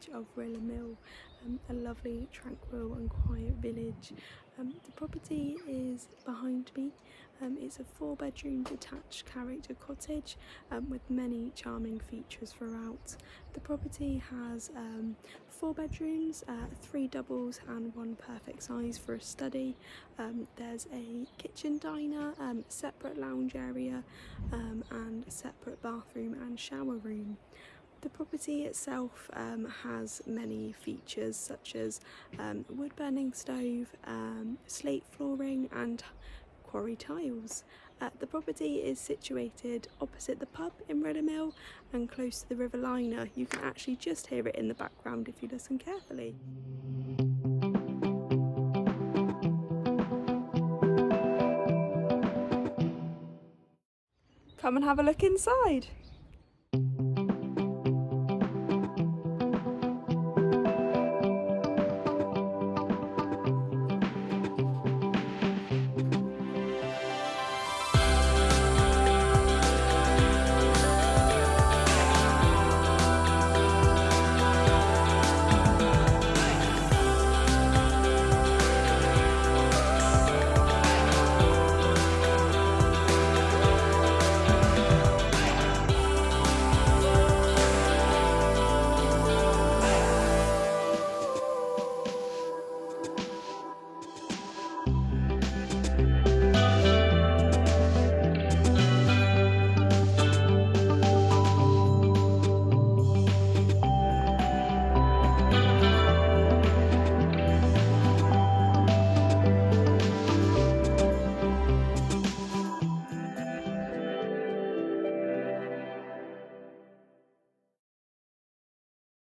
village of Rilla Mill, a lovely, tranquil and quiet village. The property is behind me. It's a 4-bedroom detached character cottage with many charming features throughout. The property has 4 bedrooms, 3 doubles and 1 perfect size for a study. There's a kitchen diner, separate lounge area and a separate bathroom and shower room. The property itself has many features such as wood burning stove, slate flooring and quarry tiles. The property is situated opposite the pub in Rilla Mill and close to the River Liner. You can actually just hear it in the background if you listen carefully. Come and have a look inside.